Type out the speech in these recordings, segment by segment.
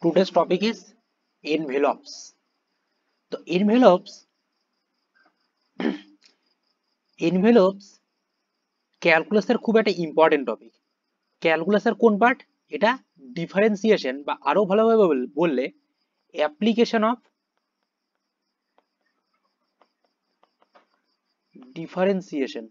Today's topic is envelopes. তো envelopes ক্যালকুলাসের খুব একটা ইম্পর্টেন্ট টপিক। ক্যালকুলাসের কোন পার্ট? এটা ডিফারেন্সিয়েশন বা আরো ভালোভাবে বললে অ্যাপ্লিকেশন অফ ডিফারেন্সিয়েশন।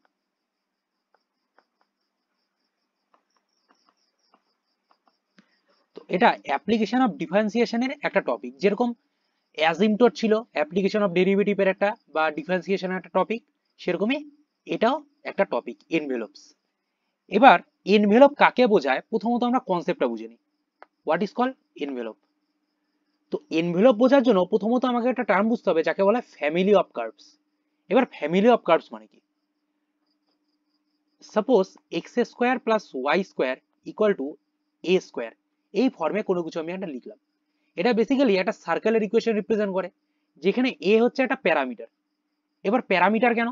তো এটা অ্যাপ্লিকেশন অফ ডিফারেন্সিয়েশনের একটা টপিক, যেরকম অ্যাজিমটট ছিল অ্যাপ্লিকেশন অফ ডেরিভেটিভের একটা বা ডিফারেন্সিয়েশনের একটা টপিক, সেরকমই এটাও একটা টপিক এনভেলপস। এবার এনভেলপ কাকে বোঝায় প্রথমত আমরা কনসেপ্টটা বুঝে নিই। What is called envelope? তো এনভেলপ বোঝার জন্য প্রথমত আমাকে একটা টার্ম বুঝতে হবে যাকে বলা হয় ফ্যামিলি অফ কার্ভস। এবার ফ্যামিলি অফ কার্ভস মানে কি? Suppose x square plus y square equal to a square, এই ফর্মে কোনো কিছু আমি একটা লিখলাম। এটা বেসিক্যালি একটা সার্কেলের ইকুয়েশন রিপ্রেজেন্ট করে, যেখানে এ হচ্ছে একটা প্যারামিটার। এবার প্যারামিটার কেন?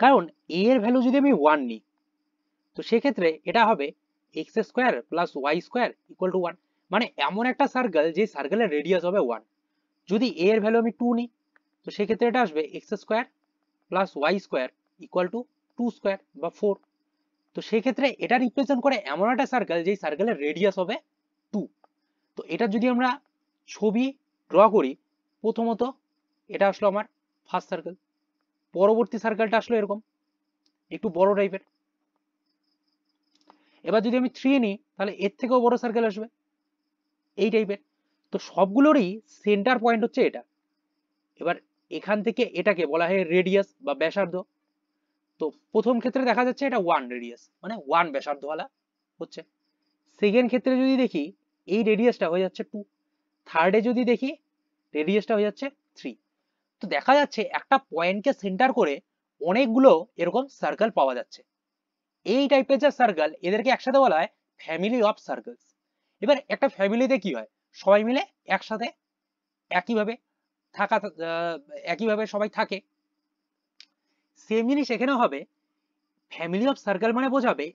কারণ এ এর ভ্যালু যদি আমি 1 নিই, তো সেক্ষেত্রে এটা হবে x square plus y square equal to 1, মানে এমন একটা সার্কেল যে সার্কেলের রেডিয়াস হবে 1। যদি এ এর ভ্যালু আমি 2 নিই, তো সেক্ষেত্রে এটা আসবে x square plus y square equal to 2 square বা 4। তো সেক্ষেত্রে এটা রিপ্রেজেন্ট করে এমন একটা সার্কেল যেই সার্কেলের রেডিয়াস হবে 2। তো এটা যদি আমরা ছবি ড্র করি, প্রথমত এটা আসলো আমার ফার্স্ট সার্কেল, পরবর্তী সার্কেলটা আসলো এরকম একটু বড় টাইপের। এবার যদি আমি 3 নিই, তাহলে এর থেকেও বড় সার্কেল আসবে এই টাইপের। তো সবগুলোরই সেন্টার পয়েন্ট হচ্ছে এটা। এবার এখান থেকে এটাকে বলা হয় রেডিয়াস বা ব্যাসার্ধ। তো প্রথম ক্ষেত্রে দেখা যাচ্ছে এটা 1 রেডিয়াস, মানে 1 ব্যাসার্ধওয়ালা হচ্ছে। সেকেন্ড ক্ষেত্রে যদি দেখি এই রেডিয়াসটা হয়ে যাচ্ছে 2। থার্ডে যদি দেখি রেডিয়াসটা হয়ে যাচ্ছে 3। তো দেখা যাচ্ছে একটা পয়েন্টকে সেন্টার করে অনেকগুলো এরকম সার্কেল পাওয়া যাচ্ছে। এই টাইপের যে সার্কেল, এদেরকে একসাথে বলা হয় ফ্যামিলি অফ সার্কেলস। এবার একটা ফ্যামিলিতে কি হয়, সবাই মিলে একসাথে একইভাবে থাকা, একইভাবে সবাই থাকে। সেম জিনিস এখানেও হবে। ফ্যামিলি অফ সার্কেল মানে বোঝাবে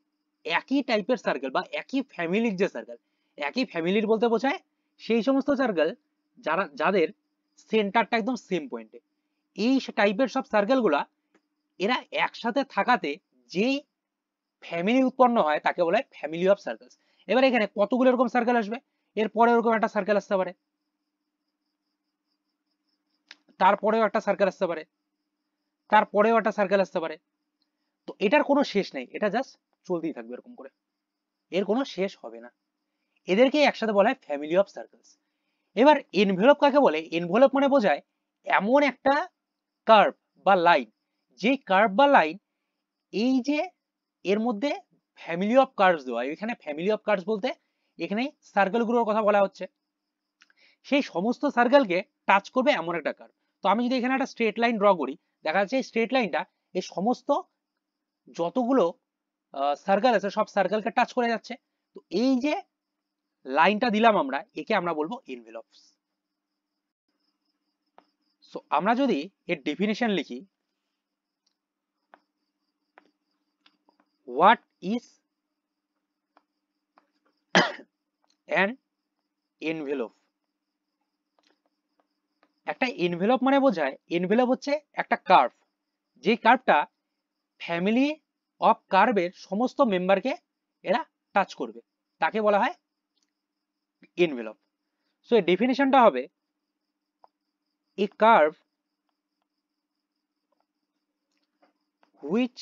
একই টাইপের সার্কেল বা একই ফ্যামিলির যে সার্কেল। একই ফ্যামিলির বলতে বোঝায় সেই সমস্ত সার্কেল যাদের সেন্টারটা একদম সেম পয়েন্টে। এই টাইপের সব সার্কেলগুলা এরা একসাথে থাকাতে যেই ফ্যামিলি উৎপন্ন হয় তাকে বলা হয় ফ্যামিলি অফ সার্কেলস। এবার এখানে কতগুলো এরকম সার্কেল আসবে, এরপরে এরকম একটা সার্কেল আসতে পারে, তারপরেও একটা সার্কেল আসতে পারে, তারপরেও একটা সার্কেল আসতে পারে। তো এটার কোনো শেষ নেই, এটা জাস্ট চলতেই থাকবে এরকম করে, এর কোনো শেষ হবে না। এদেরকে একসাথে বলা হয় ফ্যামিলি অফ সার্কেলস। এবার এনভেলপ কাকে বলে? এনভেলপ মানে বোঝায় এমন একটা কার্ভ বা লাইন, যে কার্ভ বা লাইন এই যে এর মধ্যে ফ্যামিলি অফ কার্ভস দেওয়া। এখানে ফ্যামিলি অফ কার্ভস বলতে এখানে সার্কেলগুলোর কথা বলা হচ্ছে, সেই সমস্ত সার্কেলকে টাচ করবে এমন একটা কার্ভ। তো আমি যদি এখানে একটা স্ট্রেট লাইন ড্র করি, দেখা যাচ্ছে এই স্ট্রেট লাইনটা এই সমস্ত যতগুলো সার্কেল আছে সব সার্কেলকে টাচ করে যাচ্ছে। তো এই যে লাইনটা দিলাম আমরা, একে আমরা বলবো এনভেলপস। সো আমরা যদি এর ডেফিনিশন লিখি, হোয়াট ইজ অ্যান এনভেলপ? একটা এনভেলপ মানে বোঝায়, এনভেলপ হচ্ছে একটা কার্ভ, যে কার্ভটা ফ্যামিলি অফ কার্ভের সমস্ত মেম্বারকে এরা টাচ করবে, তাকে বলা হয় এনভেলপ। সো এর ডেফিনিশনটা হবে a curve which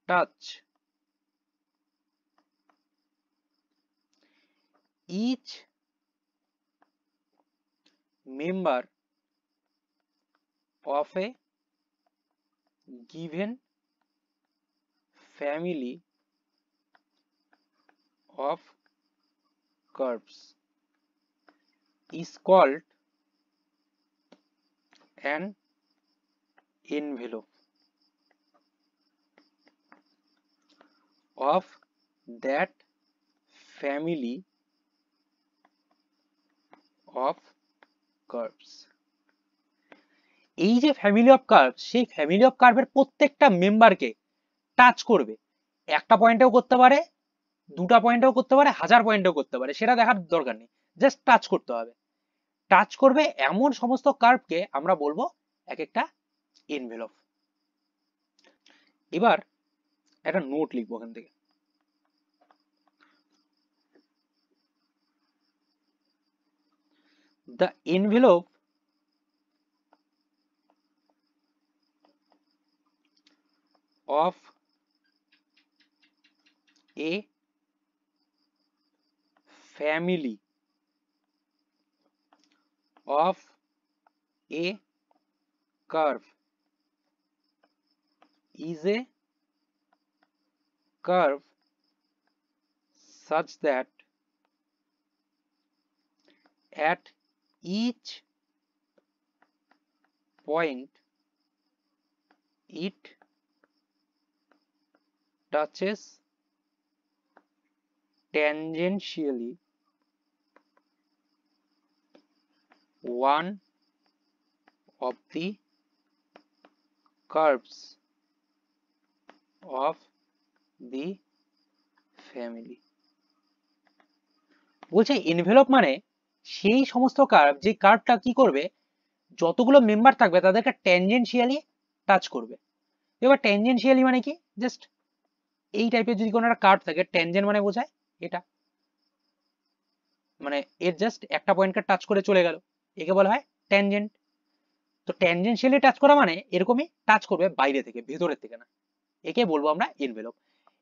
touch each member of a given family of curves is called an envelope of that family of curves। এই যে ফ্যামিলি অফ কার্ভ, সেই ফ্যামিলি অফ কার্ভের প্রত্যেকটা মেম্বারকে টাচ করবে, একটা পয়েন্টেও করতে পারে, 2টা পয়েন্টেও করতে পারে, 1000 পয়েন্টেও করতে পারে, সেটা দেখার দরকার নেই, জাস্ট টাচ করতে হবে। টাচ করবে এমন সমস্ত কার্ভকে আমরা বলবো এক একটা এনভেলপ। এবার একটা নোট লিখবো ওখান থেকে। The envelope of a family of a curve is a curve such that at each point it touches tangentially one of the curves of the family। বলছে এনভেলপ মানে সেই সমস্ত কার্ভ, যে কার্ভটা কি করবে, যতগুলো মেম্বার থাকবে তাদেরকে ট্যানজেনশিয়ালি টাচ করবে। এবার ট্যানজেনশিয়ালি মানে কি, জাস্ট এই টাইপের যদি কোনো একটা কার্ভ থাকে, ট্যানজেন্ট মানে বোঝায় এটা, মানে এর জাস্ট একটা পয়েন্টকে টাচ করে চলে গেল, একে বলা হয় ট্যানজেন্ট। তো ট্যানজেনশিয়ালি টাচ করা মানে এরকমই টাচ করবে বাইরে থেকে, ভেতরের থেকে না, একে বলবো আমরা এনভেলপ।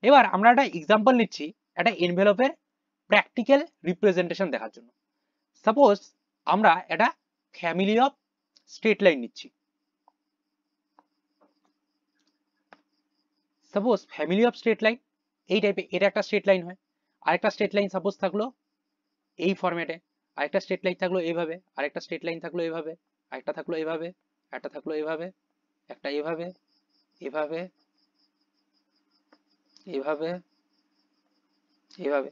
এবার আমরা একটা এক্সাম্পল নিচ্ছি একটা এনভেলপের প্র্যাকটিক্যাল রিপ্রেজেন্টেশন দেখার জন্য। সাপোজ আমরা একটা ফ্যামিলি অফ স্ট্রেট লাইন নিচ্ছি। Suppose family of straight line এই টাইপের, এটা একটা স্ট্রেট লাইন হয়, আরেকটা স্ট্রেট লাইন সাপোজ থাকলো এই ফরম্যাটে, আরেকটা স্ট্রেট লাইন থাকলো এইভাবে, আরেকটা স্ট্রেট লাইন থাকলো এইভাবে, আরেকটা থাকলো এইভাবে, একটা থাকলো এইভাবে, একটা এইভাবে, এভাবে, এইভাবে, এইভাবে।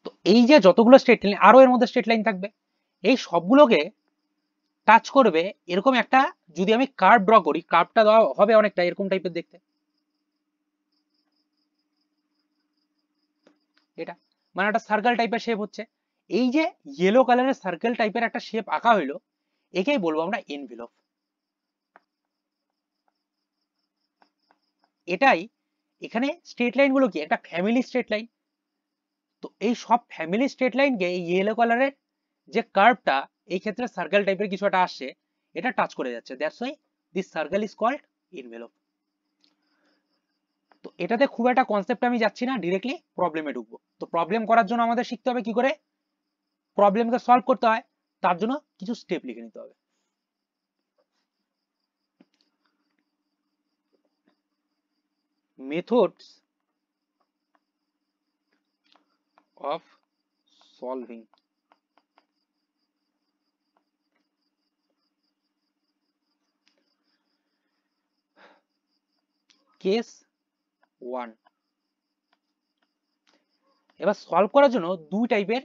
তো এই যে যতগুলো স্ট্রেট লাইন, আরো এর মধ্যে স্ট্রেট লাইন থাকবে, এই সবগুলোকে টাচ করবে এরকম একটা, যদি আমি কার্ভ ড্র করি, কার্ভটা দেওয়া হবে অনেকটা এরকম টাইপের দেখতে, এটা মানে একটা সার্কেল টাইপের শেপ হচ্ছে। এই যে ইয়েলো কালারের সার্কেল টাইপের একটা শেপ আঁকা হইলো, একেই বলবো আমরা এনভেলপ। এটাই এখানে স্ট্রেট লাইন গুলো কি একটা ফ্যামিলি স্ট্রেট লাইন। তো এই সব ফ্যামিলি স্ট্রেট লাইনকে এই ইয়েলো কালারের যে কার্ভটা, এই ক্ষেত্রে সার্কেল টাইপের কিছু একটা আসছে, এটা টাচ করে যাচ্ছে, that's why this circle is called envelope. তো এটাতে খুব একটা কনসেপ্ট আমি যাচ্ছি না, ডিরেক্টলি প্রবলেমে ঢুকবো। তো প্রবলেম করার জন্য আমাদের শিখতে হবে কি করে প্রবলেমকে সলভ করতে হয়, তার জন্য কিছু স্টেপ লিখে নিতে হবে। Methods of solving case 1। এবার সলভ করার জন্য দুই টাইপের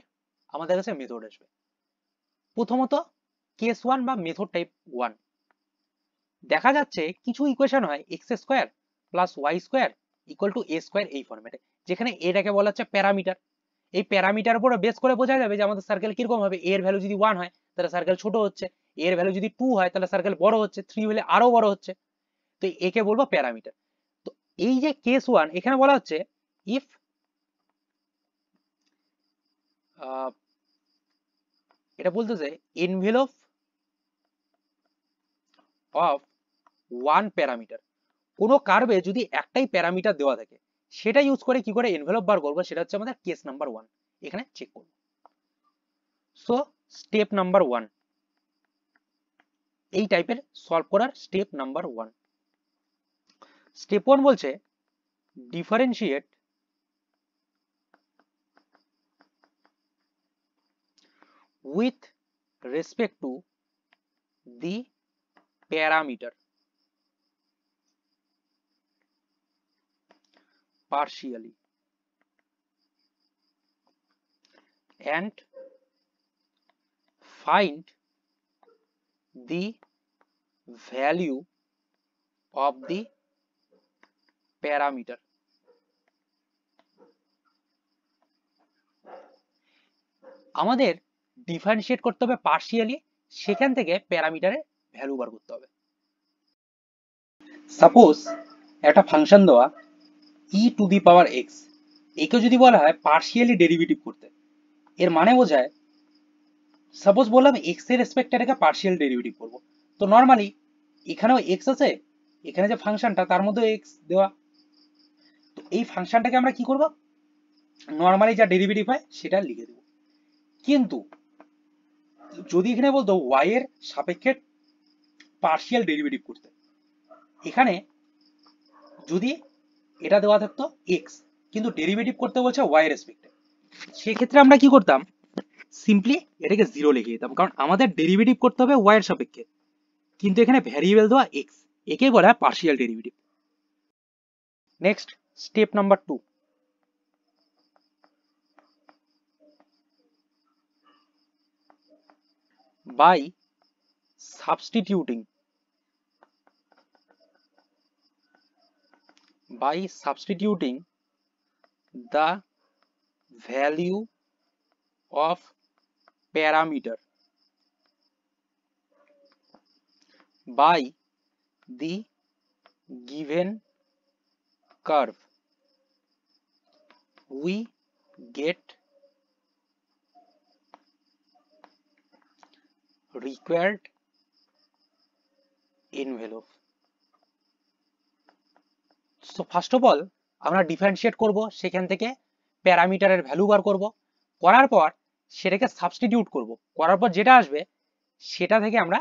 আমাদের কাছে মেথড আসবে। প্রথমত কেস 1 বা মেথড টাইপ 1। দেখা যাচ্ছে কিছু ইকুয়েশন হয় x square plus y square equal to a square, এই ফরম্যাটে, যেখানে এটাকে বলা হচ্ছে প্যারামিটার। এই প্যারামিটার উপরে বেস করে বোঝা যাবে যে আমাদের সার্কেল কিরকম হবে, এর ভ্যালু যদি 1 হয় তাহলে সার্কেল ছোট হচ্ছে, এর ভ্যালু যদি 2 হয় তাহলে সার্কেল বড় হচ্ছে, 3 হলে আরো বড় হচ্ছে। তো একে বলবো প্যারামিটার। তো এই যে কেস 1, এখানে বলা হচ্ছে ইফ এটা বলতেছে এনভেলপ অফ ওয়ান প্যারামিটার, কোনো কার্ভে যদি একটাই প্যারামিটার দেওয়া থাকে, সেটা ইউজ করে কি করে এনভেলপ বার করবো, সেটা হচ্ছে আমাদের কেস নাম্বার 1, এখানে চেক করবো। সো স্টেপ নাম্বার 1, এই টাইপের সলভ করার স্টেপ নাম্বার 1। স্টেপ 1 বলছে differentiate with respect to the parameter partially and find the value of the parameter আমাদের ডিফারেন্সিয়েট করতে হবে পার্শিয়ালি, সেখান থেকে প্যারামিটারের ভ্যালু বার করতে হবে। সাপোজ একটা ফাংশন দেওয়া ই টু দি পাওয়ার এক্স, একে যদি বলা হয় পার্শিয়ালি ডেরিভেটিভ করতে, এর মানে বোঝায় সাপোজ বললাম এক্স এর রেসপেক্টে এটাকে পার্শিয়াল ডেরিভেটিভ করব, তো নর্মালি এখানেও এক্স আছে, এখানে যে ফাংশনটা তার মধ্যে এক্স দেওয়া, তো এই ফাংশনটাকে আমরা কি করব, নর্মালি যা ডেরিভেটিভ হয় সেটা লিখে দেব। কিন্তু যদি এখানে বলতো ওয়াই এর সাপেক্ষে পার্শিয়াল ডেরিভেটিভ করতে, এখানে যদি এটা দেওয়া থাকতো এক্স কিন্তু ডেরিভেটিভ করতে বলছে ওয়াই এর রেসপেক্টে, সেক্ষেত্রে আমরা কি করতাম, সিম্পলি এটাকে জিরো লিখে দিতাম, কারণ আমাদের ডেরিভেটিভ করতে হবে ওয়াই এর সাপেক্ষে, কিন্তু এখানে ভ্যারিয়েবল দেওয়া এক্স, একে বলা হয় partial derivative. Next step number 2, by substituting the value of parameter by the given curve, we get required envelope. So first of all আমরা ডিফারেন্সিয়েট করব, সেখান থেকে প্যারামিটারের ভ্যালু বার করব, করার পর সেটাকে সাবস্টিটিউট করব, করার পর যেটা আসবে সেটা থেকে আমরা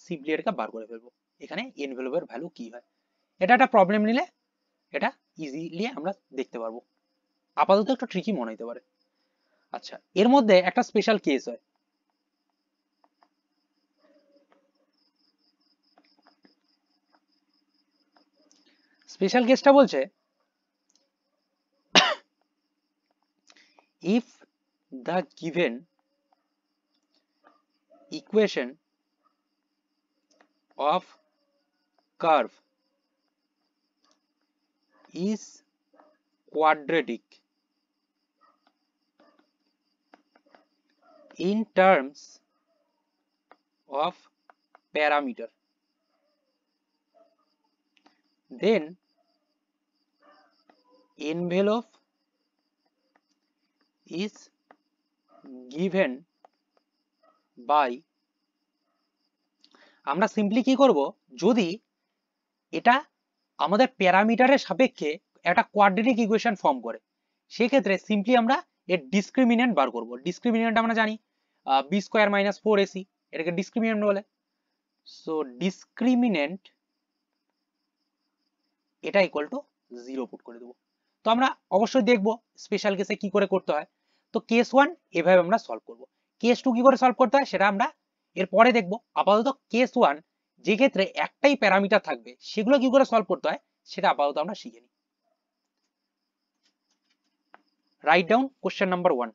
সিম্পলি এটাকে বার করে ফেলবো, এখানে এনভেলপের ভ্যালু কি হয়। এটা একটা প্রবলেম নিলে এটা ইজিলি আমরা দেখতে পারবো, আপাতত একটু ট্রিকি মনে হতে পারে। আচ্ছা, এর মধ্যে একটা স্পেশাল কেস হয়, স্পেশাল কেসটা বলছে if the given equation of curve is quadratic in terms of parameter, then envelope is given by, আমরা সিম্পলি কি করব, যদি এটা আমাদের প্যারামিটারের সাপেক্ষে একটা কোয়াড্রেটিক ইকুয়েশন ফর্ম করে, সেক্ষেত্রে সিম্পলি আমরা এর ডিসক্রিমিনেন্ট বার করব। ডিসক্রিমিনেন্ট আমরা জানি বি স্কোয়ার মাইনাস 4ac, এটাকে ডিসক্রিমিনেন্ট বলে। সো ডিসক্রিমিনেন্ট এটা ইকুয়াল টু 0 পুট করে দেবো। তো আমরা অবশ্যই দেখবো স্পেশাল কেসে কি করে করতে হয়। তো কেস 1 এভাবে আমরা সলভ করব, কেস 2 কি করে সলভ করতে হয় সেটা আমরা এর পরে দেখবো। আপাতত কেস 1 যে ক্ষেত্রে একটাই প্যারামিটার থাকবে সেগুলো কি করে সলভ করতে হয় সেটা আপাতত আমরা শিখে নিই। Write down question number 1,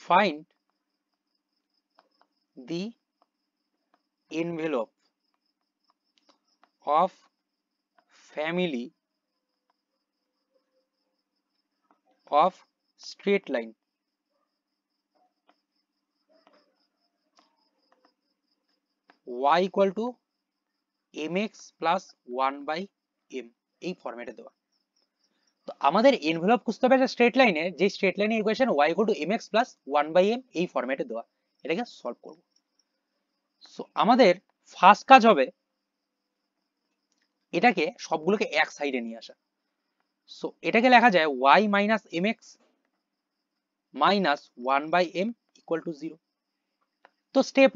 find the envelope of family of straight line y equal to mx plus 1 by m, এই ফরম্যাটে দেওয়া। তো আমাদের এনভেলপ খুঁজতে হবে যে স্ট্রেট লাইনে, যে স্ট্রেট লাইনের equation y equal to mx plus 1 by m এই ফরম্যাটে দেওয়া, এটাকে সলভ করব। সো আমাদের ফার্স্ট কাজ হবে এটাকে সবগুলোকে এক সাইডে নিয়ে আসা। সো এটাকে লেখা যায় y minus mx minus 1 by m equal to 0। তো স্টেপ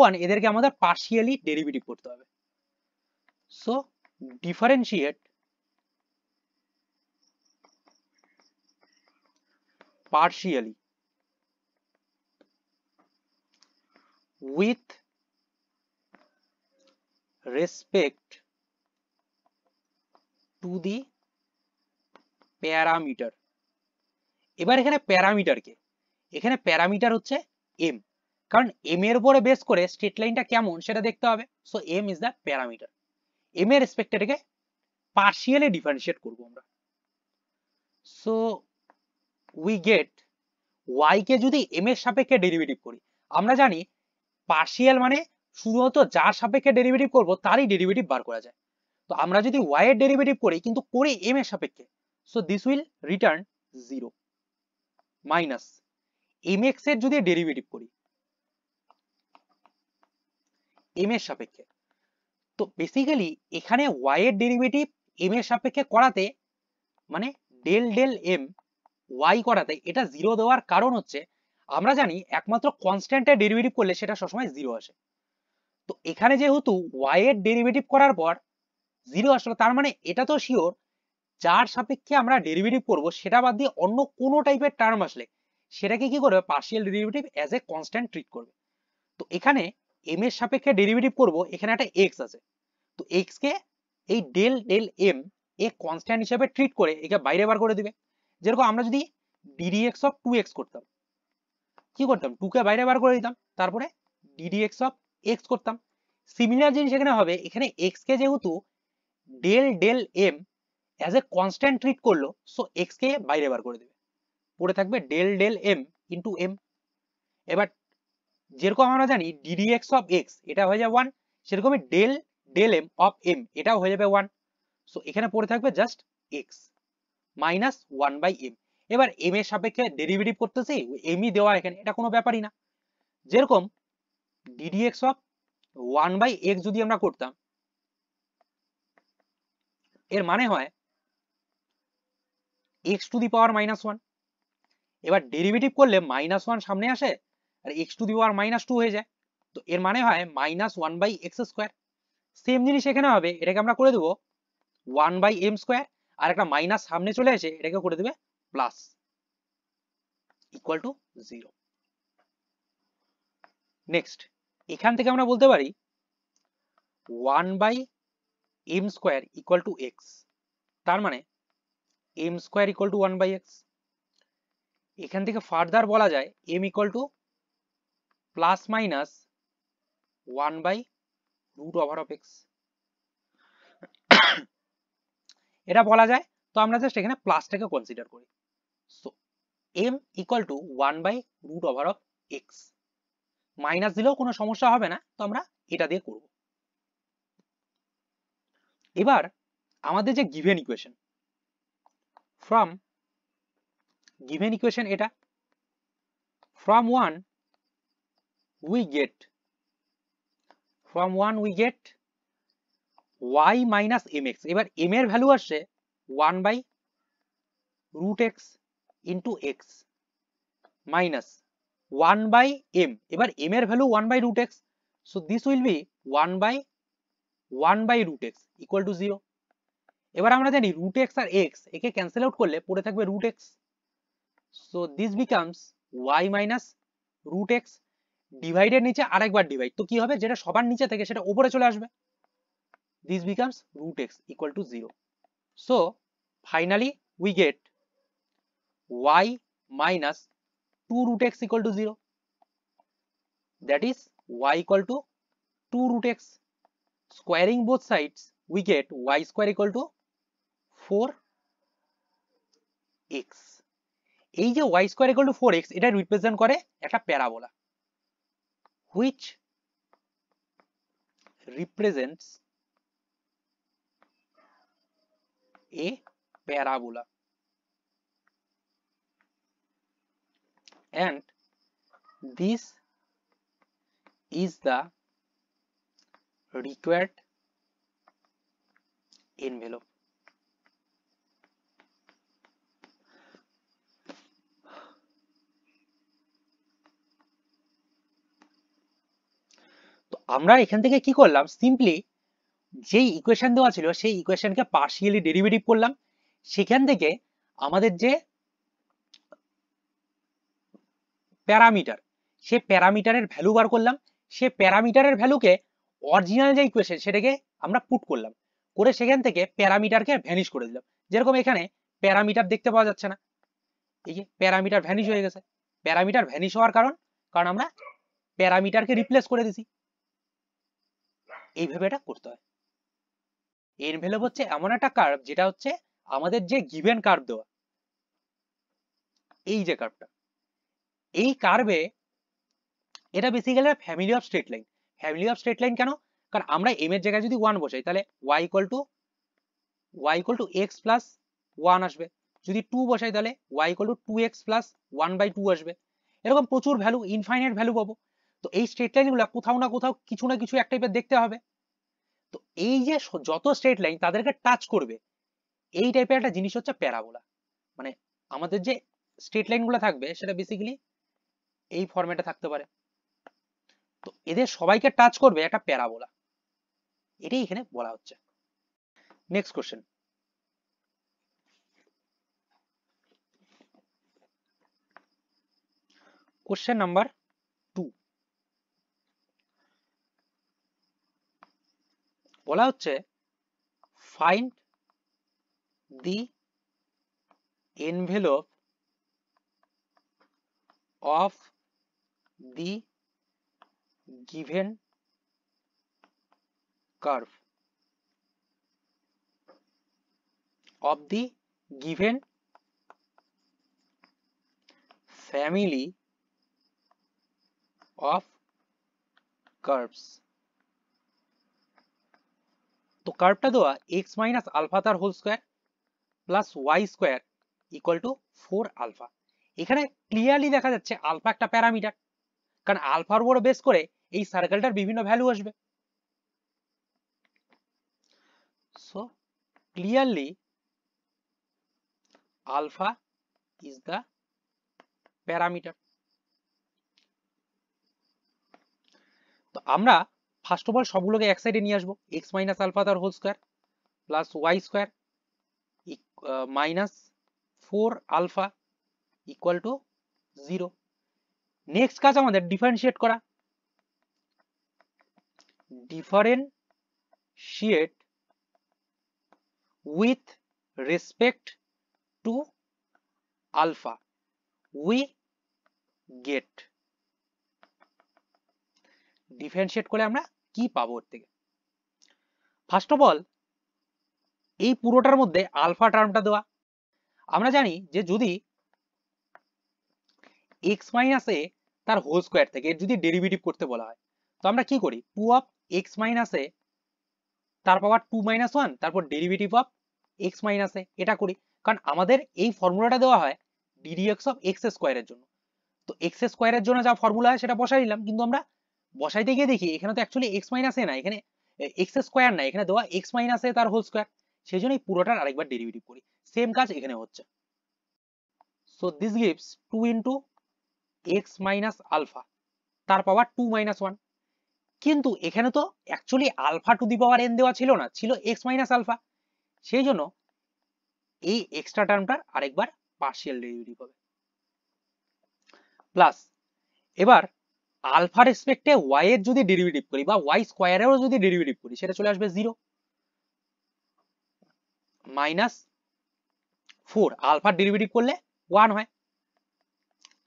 1 এদেরকে আমাদের পার্শিয়ালি ডেরিভেটিভ করতে হবে। So differentiate partially with respect to the parameter। এবার এখানে প্যারামিটার কে, এখানে প্যারামিটার হচ্ছে m, কারণ এম এর উপরে বেস করে স্ট্রেট লাইনটা কেমন সেটা দেখতে হবে। So M is the parameter. M এর রেসপেক্টে এটাকে পার্শিয়ালি ডিফারেন্সিয়েট করব আমরা। সো উই গেট ওয়াই কে যদি এম এর সাপেক্ষে ডেরিভেটিভ করি, আমরা জানি পার্শিয়াল মানে শুধুমাত্র যার সাপেক্ষে ডেরিভেটিভ করব তারই ডেরিভেটিভ বার করা যায়। তো আমরা যদি ওয়াই এর ডেরিভেটিভ করি কিন্তু করি এম এর সাপেক্ষে, so this will return 0 minus M x এর যদি ডেরিভেটিভ করি এম এর সাপেক্ষে, তো বেসিক্যালি এখানে ওয়াই এর ডেরিভেটিভ এম এর সাপেক্ষে করাতে মানে ডেল ডেল এম ওয়াই করাতে এটা 0 দেওয়ার কারণ হচ্ছে আমরা জানি একমাত্র কনস্ট্যান্টের ডেরিভেটিভ করলে সেটা সবসময় 0 আসে। তো এখানে যেহেতু ওয়াই এর ডেরিভেটিভ করার পর 0 আসলো, তার মানে এটা তো শিওর যার সাপেক্ষে আমরা ডেরিভেটিভ করব সেটা বাদ দিয়ে অন্য কোনো টাইপের টার্ম আসলে সেটাকে কি করবে, partial derivative as a constant treat করবে। তো এখানে এম এর সাপেক্ষে ডেরিভেটিভ করব, এখানে একটা এক্স আছে, তো এক্স কে এই del del M a constant হিসেবে ট্রিট করে একে বাইরে বার করে দিবে। যেরকম আমরা যদি ddx অফ 2x করতাম, কি করতাম, 2 কে বাইরে বার করে দিতাম, তারপরে ddx অফ x করতাম। সিমিলার জিনিস এখানে হবে, এখানে x কে যেহেতু del del M as a constant treat করলো, সো x কে বাইরে বার করে দেবে, পড়ে থাকবে del del M into M. এবার যেরকম আমরা জানি ddx অফ x এটা হয়ে যাবে 1, সেরকমই del del M of M এটাও হয়ে যাবে 1। সো এখানে পড়ে থাকবে জাস্ট x মাইনাস 1/m। এবার m এর সাপেক্ষে ডেরিভেটিভ করতেছি, mই দেওয়া এখানে, এটা কোনো ব্যাপারই না। যেরকম ddx অফ 1/x যদি আমরা করতাম, এর মানে হয় x টু দি পাওয়ার -1। এবার ডেরিভেটিভ করলে -1 সামনে আসে আর x টু দি পাওয়ার -2 হয়ে যায়, তো এর মানে হয় -1/x²। সেম জিনিস এখানে হবে, এটাকে আমরা করে দেবো 1/m², আর একটা মাইনাস সামনে চলে আসে এটাকে করে দেবে প্লাস ইকুয়াল টু 0। নেক্সট এখান থেকে আমরা বলতে পারি 1/m² ইকুয়াল টু x, তার মানে m² ইকুয়াল টু 1/x। এখান থেকে ফার্দার বলা যায় m equal to plus minus 1/√x, এটা বলা যায়। তো আমরা জাস্ট এখানে প্লাসটাকে কনসিডার করি। So m equal to 1/√x, minus দিলেও কোনো সমস্যা হবে না, তো আমরা এটা দিয়ে করব। এবার আমাদের যে given equation, from given equation এটা, from 1 we get y minus mx। এবার m এর ভ্যালু আসছে 1/√x into x minus 1/m। এবার m এর value 1/√x, so this will be 1/√x equal to 0। এবার আমরা জানি √x আর x একে ক্যান্সেল আউট করলে পড়ে থাকবে √x, so this becomes y minus √x ডিভাইডের নিচে আরেকবার ডিভাইড, তো কি হবে, যেটা সবার নিচে থেকে সেটা উপরে চলে আসবে, this becomes √x equal to 0। so finally we get y minus 2√x equal to 0, that is y equal to 2√x। squaring both sides we get y² equal to 4x। এই যে y² equal to 4x এটা represent করে একটা parabola, which represents a parabola, and this is the required envelope। তো আমরা এখান থেকে কি করলাম, সিম্পলি যেই ইকুয়েশন দেওয়া ছিল সেই ইকুয়েশনকে পার্শিয়ালি ডেরিভেটিভ করলাম, সেখান থেকে আমাদের যে প্যারামিটার, সে প্যারামিটারের ভ্যালু বার করলাম, সে প্যারামিটারের ভ্যালুকে অরিজিনাল যে ইকুয়েশন সেটাকে আমরা পুট করলাম, করে সেখান থেকে প্যারামিটারকে ভ্যানিশ করে দিলাম। যেরকম এখানে প্যারামিটার দেখতে পাওয়া যাচ্ছে না, এই যে প্যারামিটার ভ্যানিশ হয়ে গেছে। প্যারামিটার ভ্যানিশ হওয়ার কারণ আমরা প্যারামিটারকে রিপ্লেস করে দিছি। এইভাবে এটা করতে হয়। এনভেলপ হচ্ছে এমন একটা কার্ভ যেটা হচ্ছে আমাদের যে গিভেন কার্ভ দেওয়া, এই যে কার্ভটা, এই কার্ভে এটা basically family of straight line. Family of straight line কেন? কারণ আমরা এম এর জায়গায় যদি 1 বসাই তাহলে y equal two x plus 1 আসবে। যদি 2 বসাই তাহলে y equal two 2x plus 1/2 আসবে। এরকম প্রচুর ভ্যালু, ইনফাইনাইট ভ্যালু পাবো। তো এই স্ট্রেট লাইনগুলো কোথাও না কোথাও কিছু না কিছু এক টাইপের দেখতে হবে। তো এই যে যত স্ট্রেট লাইন তাদেরকে টাচ করবে এই টাইপের একটা জিনিস হচ্ছে প্যারাবোলা। মানে আমাদের যে স্ট্রেট লাইনগুলো থাকবে সেটা বেসিক্যালি এই ফরম্যাটে থাকতে পারে। তো এদের সবাইকে টাচ করবে একটা প্যারাবোলা, এটাই এখানে বলা হচ্ছে। নেক্সট কোশ্চেন, কোশ্চেন নাম্বার 2 বলা হচ্ছে find the envelope of the given curve of the given family of curves। তো কার্ভটা দেওয়া x মাইনাস আলফা তার whole square plus y square equal to 4 alpha. এখানে ক্লিয়ারলি দেখা যাচ্ছে আলফা একটা প্যারামিটার, কারণ আলফার উপর বেস করে এই সার্কেলটার বিভিন্ন ভ্যালু আসবে। So clearly alpha is the parameter. তো আমরা ফার্স্ট অফ অল সবগুলোকে এক সাইডে নিয়ে আসবো, এক্স মাইনাস আলফা তার whole square plus y square minus 4 alpha equal to 0। Next কাজ আমাদের ডিফারেন্সিয়েট করা। Differentiate with respect to alpha we get. Differentiate করে আমরা কি পাবো ওর থেকে? ফার্স্ট অফ অল এই পুরোটার মধ্যে আলফা টার্মটা দেওয়া। আমরা জানি যে যদি এক্স মাইনাস এ তার হোল স্কোয়ার থেকে যদি ডেরিভেটিভ করতে বলা হয়, তো আমরা কি করি, 2 অফ এক্স মাইনাস এ তার পাওয়ার 2 মাইনাস 1 তারপর ডেরিভেটিভ অফ এক্স মাইনাস এ, এটা করি। কারণ আমাদের এই ফর্মুলাটা দেওয়া হয় ddx অফ এক্স স্কোয়ারের জন্য। তো এক্স স্কোয়ারের জন্য যা ফর্মুলা হয় সেটা বসাই দিলাম, কিন্তু আমরা বসাইতে গিয়ে দেখি এখানে তো অ্যাকচুয়ালি এক্স মাইনাস এ না, এখানে এক্স স্কোয়ার না, এখানে দেওয়া এক্স মাইনাস এ তার হোল স্কোয়ার। সেই জন্য এই পুরোটার আরেকবার ডেরিভেটিভ করি। সেম কাজ এখানে হচ্ছে। So this gives 2 into x minus alpha তার পাওয়ার 2 মাইনাস 1। কিন্তু এখানে তো actually alpha to the power n দেওয়া ছিল না, ছিল এক্স মাইনাস আলফা। সেই জন্য এই এক্সট্রা টার্মটার আরেকবার পার্শিয়াল ডেরিভেটিভ হবে। প্লাস এবার আলফা রেসপেক্টে ওয়াই এর যদি ডেরিভেটিভ করি বা ওয়াই স্কোয়ারেরও যদি ডেরিভেটিভ করি সেটা চলে আসবে 0 মাইনাস 4 আলফার ডেরিভেটিভ করলে 1 হয়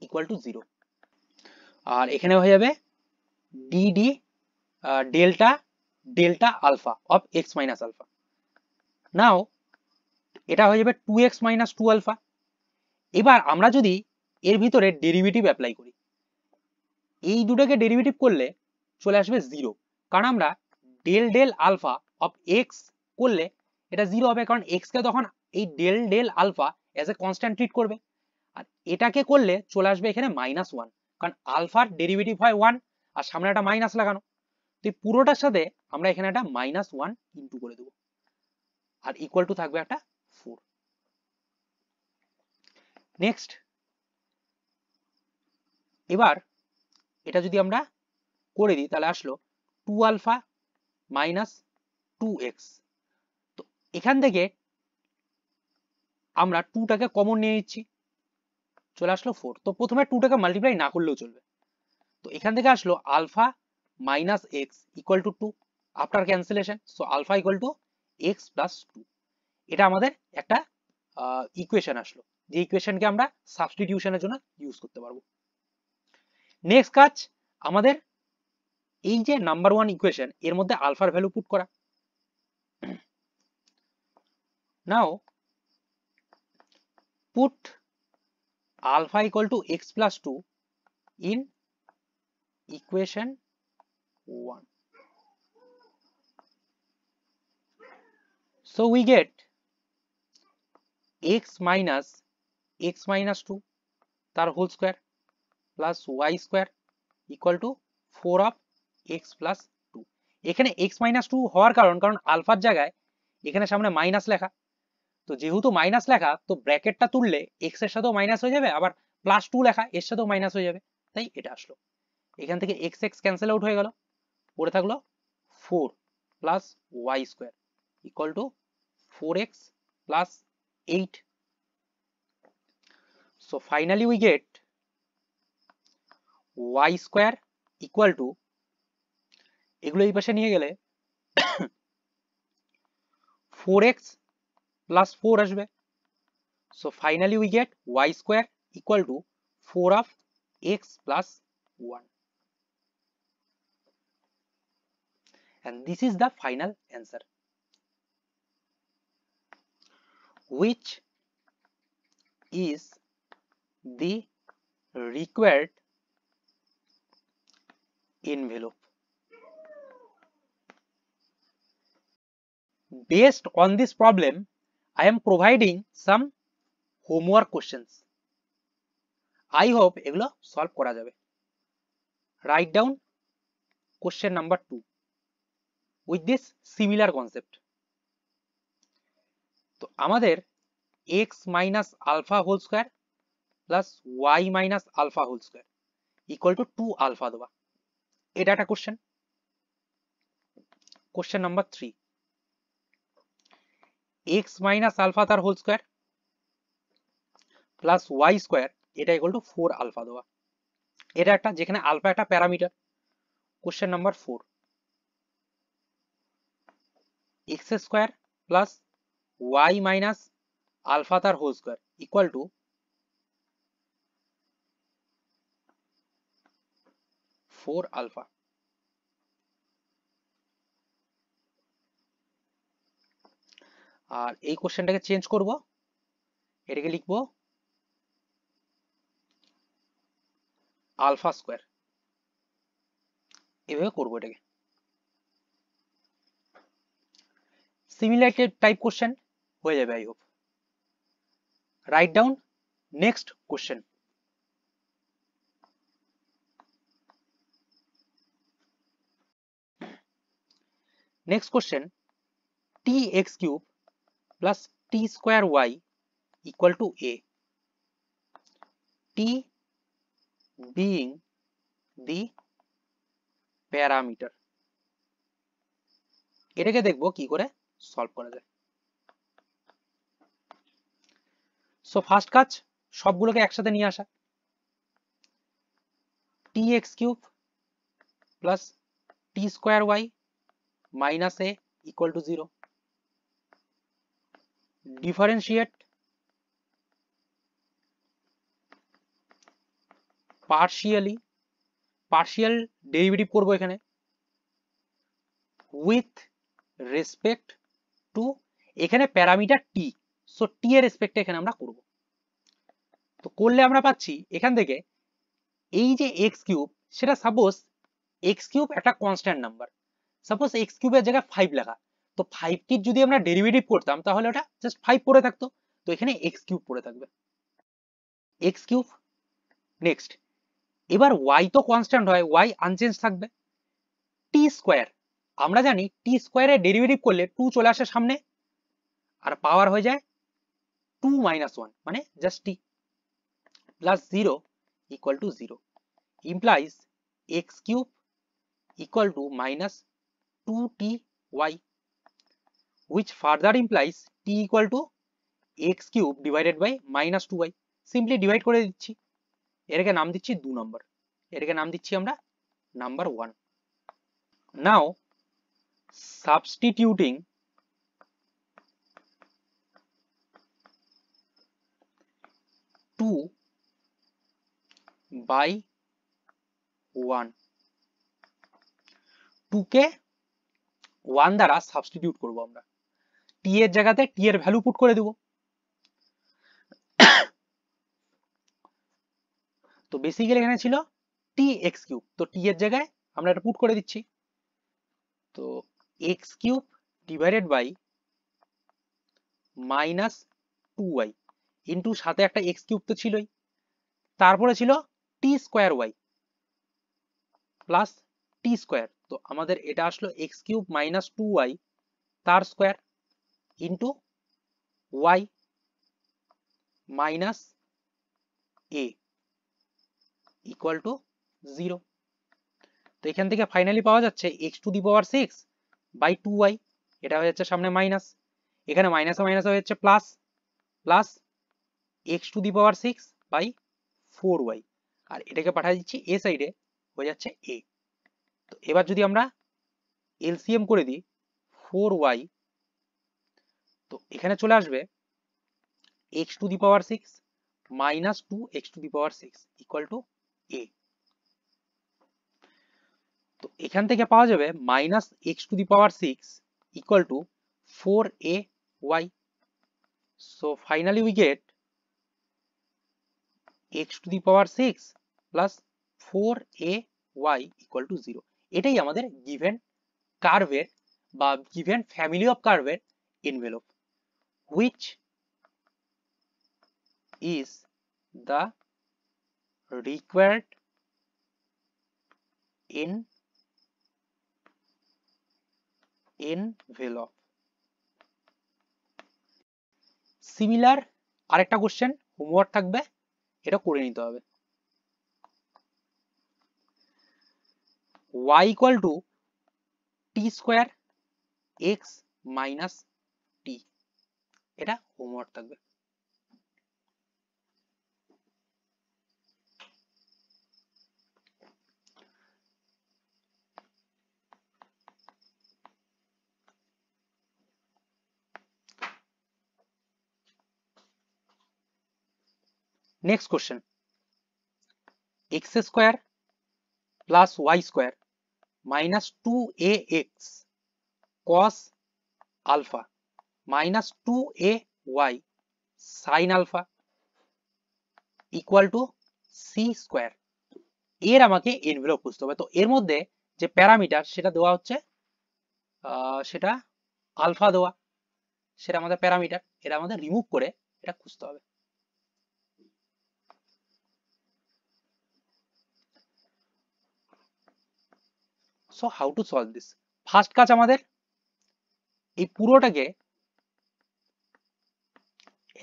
ইকুয়াল টু 0। আর এখানে হয়ে যাবে D D delta delta alpha of x minus alpha. Now এটা হয়ে যাবে 2x মাইনাস 2 আলফা। এবার আমরা যদি এর ভিতরে ডেরিভেটিভ অ্যাপ্লাই করি, এই দুটোকে ডেরিভেটিভ করলে চলে আসবে 0, কারণ আমরা del del alpha of x করলে এটা 0 হবে, কারণ এক্স কে তখন এই del del alpha as a constant treat করবে। আর এটাকে করলে চলে আসবে এখানে -1, কারণ আলফার ডেরিভেটিভ হয় 1 আর সামনে একটা মাইনাস লাগানো। তো এই পুরোটার সাথে আমরা এখানে একটা -1 ইনটু করে দেবো আর ইকুয়াল টু থাকবে একটা 4। নেক্সট এবার এটা যদি আমরা করে দিই তাহলে আসলো 2 আলফা মাইনাস 2x। তো এখান থেকে আমরা 2টাকে কমন নিয়ে নিচ্ছি, চলে আসলো 4। তো প্রথমে 2টাকে মাল্টিপ্লাই না করলেও চলবে। তো এখান থেকে আসলো alpha minus x equal to 2 after cancellation. So alpha equal to x plus 2। এটা আমাদের একটা ইকুয়েশন আসলো, যে ইকুয়েশনকে আমরা সাবস্টিটিউশনের জন্য ইউজ করতে পারবো। নেক্সট কাজ আমাদের এই যে নাম্বার ওয়ান ইকুয়েশন এর মধ্যে আলফার ভ্যালু পুট করা। নাও put alpha equal to x plus 2 in equation 1. So we get x minus 2 তার whole square plus y square equal to 4 of x plus 2। এখানে x মাইনাস 2 হওয়ার কারণ আলফার জায়গায় এখানে সামনে মাইনাস লেখা, তো যেহেতু মাইনাস লেখা তো ব্র্যাকেটটা তুললে x এর সাথেও মাইনাস হয়ে যাবে, আবার প্লাস 2 লেখা এর সাথেও মাইনাস হয়ে যাবে, তাই এটা আসলো। এখান থেকে x x ক্যান্সেল আউট হয়ে গেল, পড়ে থাকলো 4 plus y square equal two 4x plus 8. So finally we get y square equal to, এগুলো এই পাশে নিয়ে গেলে 4x plus 4 আসবে। So finally we get y square equal to 4 of x plus 1. And this is the final answer, which is the required envelope. Based on this problem, I am providing some homework questions. I hope এগুলো solve করা যাবে। Write down question number 2 with this similar concept. তো আমাদের x minus alpha whole square plus y minus alpha whole square equal to 2 alpha দেওয়া, এটা একটা question. Question number 3, x minus alpha তার whole square plus y square এটা equal to 4 alpha দেওয়া, এটা একটা, যেখানে আলফা একটা parameter. Question number 4, x square plus y minus alpha তার whole square equal to 4 alpha. আর এই কোশ্চেনটাকে চেঞ্জ করব, এটাকে লিখবো আলফা স্কয়ার, এভাবে করবো এটাকে। সিমিলার টাইপ কোশ্চেন হয়ে যাবে I hope. Write down next question. Next question, tx cube plus t square y equal to a, t being the parameter. এটাকে দেখবো কি করে সলভ করা যায়। সো ফার্স্ট কাজ সবগুলোকে একসাথে নিয়ে আসা, tx cube plus t square y minus a equal to 0, differentiate partially, partial derivative করব এখানে with respect to, এখানে প্যারামিটার t, সো t এর রেসপেক্টে এখানে আমরা করব। তো করলে আমরা পাচ্ছি এখান থেকে এই যে x কিউব, সেটা সাপোজ x কিউব একটা কনস্ট্যান্ট নাম্বার, সাপোজ x কিউবের জায়গায় 5 লেখা, তো 5 টির যদি আমরা ডেরিভেটিভ করতাম তাহলে ওটা জাস্ট 5 পড়ে থাকতো, তো এখানে x কিউব পড়ে থাকবে, x কিউব। নেক্সট, এবার y তো কনস্ট্যান্ট হয়, y আনচেঞ্জ থাকবে। t স্কয়ার, আমরা জানি t স্কয়ারের ডেরিভেটিভ করলে 2 চলে আসে সামনে, আর পাওয়ার হয়ে যায় 2 minus 1, মানে just t, plus 0 equal to 0 implies x cube equal to minus 2ty, which further implies t equal to x cube divided by minus 2y. Simply divide করে দিচ্ছি, এটাকে নাম দিচ্ছি 2 নম্বর, এটাকে নাম দিচ্ছি আমরা নাম্বার 1। নাও সাবস্টিটিউটিং by 1 2 কে 1 দ্বারা সাবস্টিটিউট করব আমরা, t এর জায়গাতে t এর ভ্যালু পুট করে দেব। তো বেসিক্যালি এখানে ছিল t(x3), তো t এর জায়গায় আমরা এটা পুট করে দিচ্ছি। তো x3 divided by -2y into সাথে একটা x3 তো ছিলই, তারপরে ছিল t²y প্লাস t²। তো আমাদের এটা আসলো x3 - 2y তার square into y minus a equal to 0। তো এখান থেকে ফাইনালি পাওয়া যাচ্ছে x⁶ বাই 2y, এটা হয়ে যাচ্ছে সামনে মাইনাস, এখানে মাইনাসে মাইনাসে হয়ে যাচ্ছে plus, plus x⁶ by 4y, আর এটাকে পাঠিয়ে দিচ্ছি a সাইডে, হয়ে যাচ্ছে a। তো এবার যদি আমরা এলসিএম করে দিই 4y, তো এখানে চলে আসবে x⁶ minus 2x⁶ equal to a। তো এখান থেকে পাওয়া যাবে minus x⁶ equal to 4ay। So finally we get x⁶ plus 4ay equal to 0। এটাই আমাদের গিভেন কার্ভের বা গিভেন ফ্যামিলি অফ কার্ভের envelope, which is the required envelope। Similar আরেকটা কোশ্চেন হোমওয়ার্ক থাকবে, এটা করে নিতে হবে। y equal to t² x minus t, এটা হোমওয়ার্ক থাকবে। Next question, x² plus y² minus 2ax cos alpha minus 2ay sin alpha equal to c²। এর আমাকে এনভেলপ বুঝতে হবে। তো এর মধ্যে যে প্যারামিটার সেটা দেওয়া হচ্ছে, সেটা আলফা দেওয়া, সেটা আমাদের প্যারামিটার, এটা আমাদের রিমুভ করে এটা খুঁজতে হবে। So how to solve this? First কাজ আমাদের এই পুরোটাকে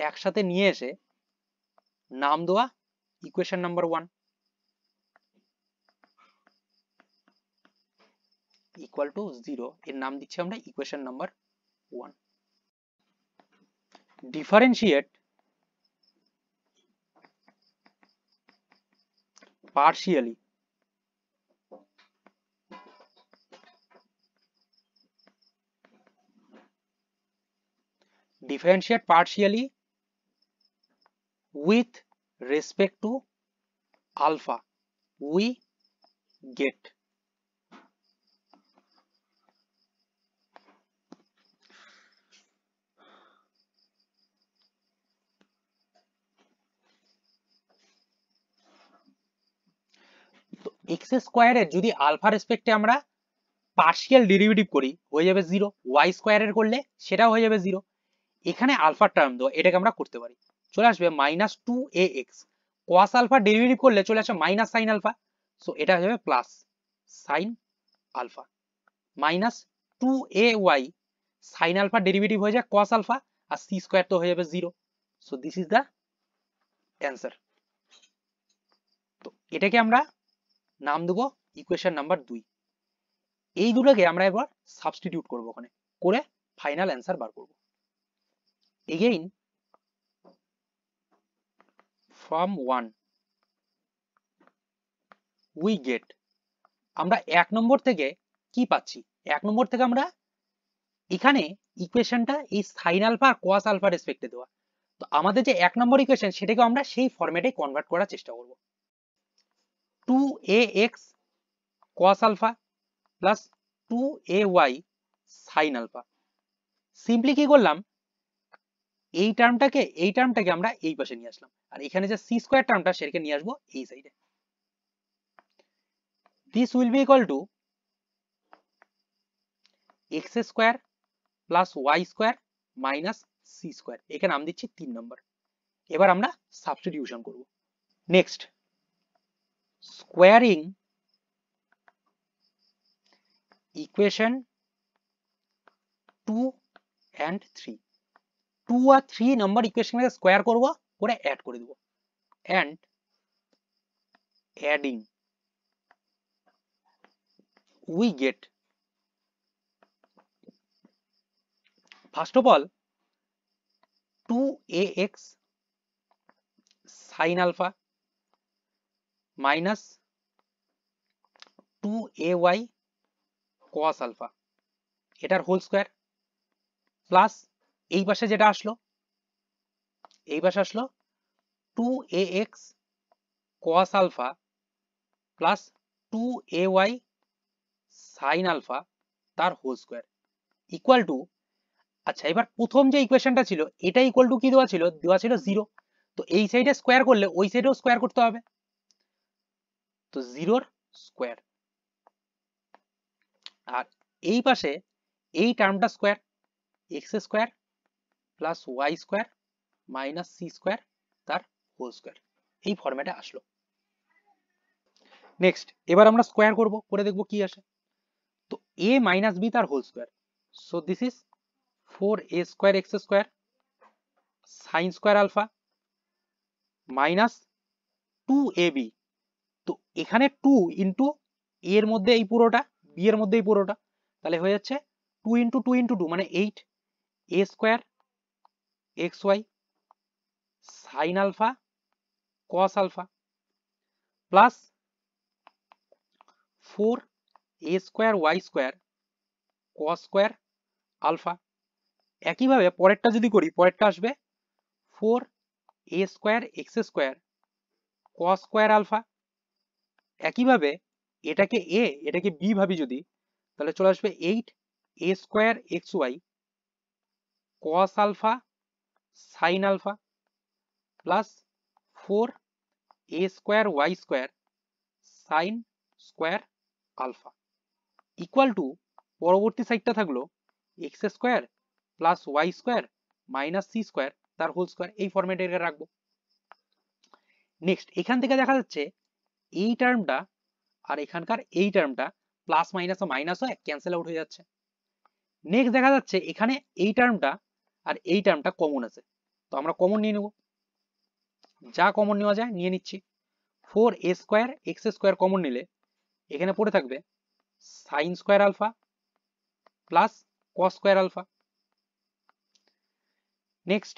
একসাথে নিয়ে এসে নাম দেওয়া ইকুয়েশন নাম্বার 1 ইকুয়াল টু 0, এর নাম দিচ্ছি আমরা equation number 1। Differentiate partially with respect to alpha, we get x² এর যদি আলফা রেসপেক্টে আমরা পার্শিয়াল ডেরিভেটিভ করি হয়ে যাবে 0, y² এর করলে সেটাও হয়ে যাবে 0। এখানে আলফা টার্ম দেওয়া, এটাকে আমরা করতে পারি, চলে আসবে minus 2ax cos alpha derivative করলে চলে আসবে মাইনাস সাইন আলফা, সো এটা হয়ে যাবে plus sine alpha minus 2ay sine alpha derivative হয়ে যায় cos আলফা আর c² তো হয়ে যাবে 0। So this is the answer. তো এটাকে আমরা নাম দেবো ইকুয়েশন নাম্বার 2। এই দুটোকে আমরা এবার সাবস্টিটিউট করব, ওখানে করে ফাইনাল অ্যান্সার বার করব। এগেইন from 1 we get, আমরা 1 নম্বর থেকে কি পাচ্ছি? 1 নম্বর থেকে আমরা এখানে ইকুয়েশনটা এই সাইন আলফা আর cos আলফা রেসপেক্টে দেওয়া, তো আমাদের যে 1 নম্বর ইকুয়েশন সেটাকে আমরা সেই ফরম্যাটে কনভার্ট করার চেষ্টা করব। 2ax cos alpha plus 2ay sin alpha. Simply কি করলাম, এই টার্মটাকে আমরা এই পাশে নিয়ে আসলাম, আর এখানে যে সি স্কয়ার টার্মটা সেটাকে নিয়ে আসবো এই সাইডে। This will be equal to x square plus y square minus c square, এখানে নাম দিচ্ছি 3 নম্বর। এবার আমরা সাবস্টিটিউশন করব। নেক্সট, স্কোয়ারিং ইকুয়েশন 2 and 3, 2 আর 3 নাম্বার ইকুয়েশনকে স্কোয়ার করব, করে অ্যাড করে দেব। and adding we get, first of all, 2ax sin alpha minus 2ay cos alpha, এটার হোল স্কয়ার, প্লাস এই পাশে যেটা আসলো, এই পাশে আসলো 2ax cos alpha plus 2ay sin alpha তার হোল স্কয়ার ইকুয়াল টু, আচ্ছা এবার প্রথম যে ইকুয়েশনটা ছিল এটা ইকুয়াল টু কি দেওয়া ছিল, 0। তো এই সাইডে স্কয়ার করলে ওই সাইডেও স্কয়ার করতে হবে, তো 0 স্কয়ার, আর এই পাশে এই টার্মটা square, x square plus y square minus c square তার হোল স্কয়ার, এই ফরম্যাটে আসলো। নেক্সট, এবার আমরা স্কয়ার করব, করে দেখব কি আসে। তো a মাইনাস বি তার whole square, so this is 4a square x square sine square alpha minus 2ab, তো এখানে 2 ইন্টু a এর মধ্যে এই পুরোটা, b এর মধ্যে এই পুরোটা, তাহলে হয়ে যাচ্ছে 2 ইন্টু 2 ইন্টু 2 মানে 8a square x y sine alpha cos alpha plus 4a square y square cos square alpha. একইভাবে পরেরটা যদি করি, পরেরটা আসবে 4a square x square cos square alpha. একইভাবে এটাকে a এটাকে b ভাবি যদি, তাহলে চলে আসবে 8a square x y cos alpha sine alpha plus 4a square y square sine square alpha equal to, পরবর্তী সাইডটা থাকলো x square plus y square minus c square তার হোল স্কয়ার, এই ফরম্যাটে রাখবো। নেক্সট, এখান থেকে দেখা যাচ্ছে এই টার্মটা আর এখানকার এই টার্মটা প্লাস মাইনাস ও মাইনাস হয়ে ক্যান্সেল আউট হয়ে যাচ্ছে। নেক্সট দেখা যাচ্ছে এখানে এই টার্মটা আর এই টার্মটা কমন আছে, তো আমরা কমন নিয়ে নেব, যা কমন নেওয়া যায় নিয়ে নিচ্ছি। 4a square x square common নিলে এখানে পড়ে থাকবে sine square alpha plus cos square alpha. Next,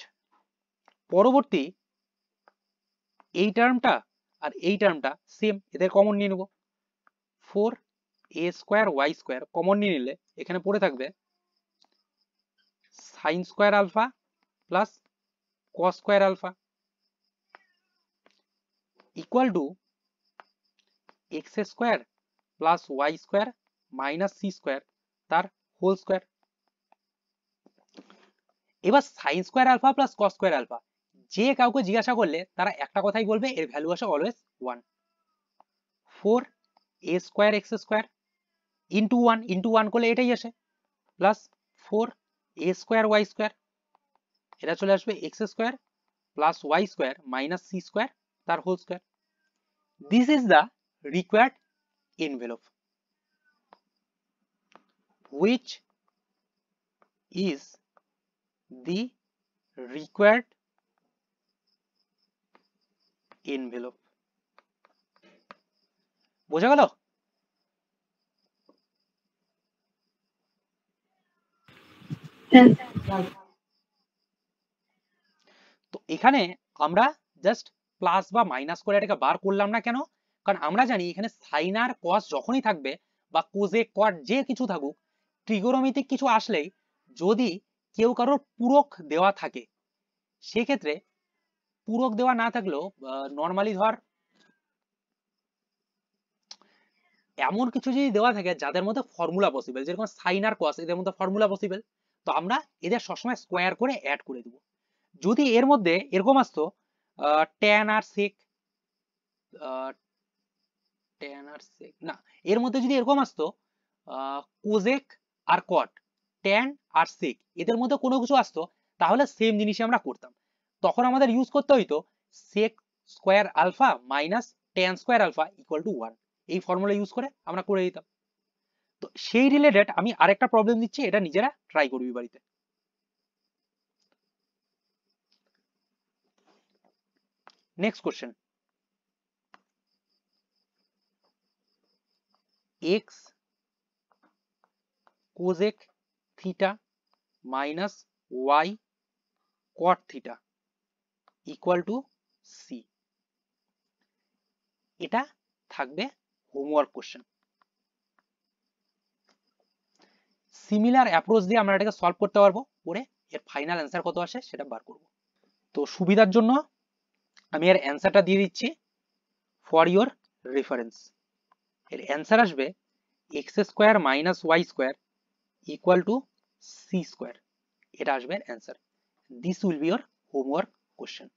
পরবর্তী এই টার্মটা আর এই টার্মটা সেম, এদের কমন নিয়ে নেব। 4a square y square common নিয়ে নিলে এখানে পড়ে থাকবে sine square alpha plus cos square alpha equal to x square plus y square minus c square তার হোল স্কয়ার। এবার sine square alpha plus cos square alpha, যে কাউকে জিজ্ঞাসা করলে তারা একটা কথাই বলবে, এর ভ্যালু আসে always 1। 4a square x square into 1 করলে এটাই আসে, plus 4a square y square, এটা চলে আসবে x square plus y square minus c square তার whole square. This is the required envelope, which is the required envelope. বোঝা গেল? তো এখানে আমরা জাস্ট প্লাস বা মাইনাস করে এটাকে বার করলাম না কেন, কারণ আমরা জানি এখানে সাইন আর কস যখনই থাকবে বা কোজেক কট যে কিছু থাকুক, ট্রিগোনোমেট্রিক কিছু আসলেই যদি কেউ কারোর পূরক দেওয়া থাকে, সেক্ষেত্রে পূরক দেওয়া না থাকলেও নর্মালি ধর এমন কিছু যদি দেওয়া থাকে যাদের মধ্যে ফর্মুলা পসিবল, যেরকম সাইন আর কস, এদের মধ্যে ফর্মুলা পসিবল, তো আমরা এদের সবসময় স্কোয়ার করে অ্যাড করে দেবো। যদি এর মধ্যে এরকম আসতো ট্যান আর সেক, ট্যান আর সেক না, এর মধ্যে যদি এরকম আসতো কোজেক আর কট, ট্যান আর সেক, এদের মধ্যে কোনো কিছু আসতো, তাহলে সেম জিনিসই আমরা করতাম। তখন আমাদের ইউজ করতে হইতো sec square alpha minus tan square alpha equal to 1, এই ফর্মুলা ইউজ করে আমরা করে দিতাম। তো সেই রিলেটেড আমি আরেকটা প্রবলেম দিচ্ছি, এটা নিজেরা ট্রাই করবি বাড়িতে। Next question, x cosec theta minus y cot theta equal to c, এটা থাকবে হোমওয়ার্ক কোশ্চেন। সিমিলার অ্যাপ্রোচ দিয়ে আমরা এটাকে সলভ করতে পারবো, করে এর ফাইনাল অ্যান্সার কত আসে সেটা বার করব। তো সুবিধার জন্য আমি এর অ্যান্সারটা দিয়ে দিচ্ছি ফর ইওর রেফারেন্স। এর অ্যান্সার আসবে x square minus y square equal to c square, এটা আসবে answer. This will be your homework question.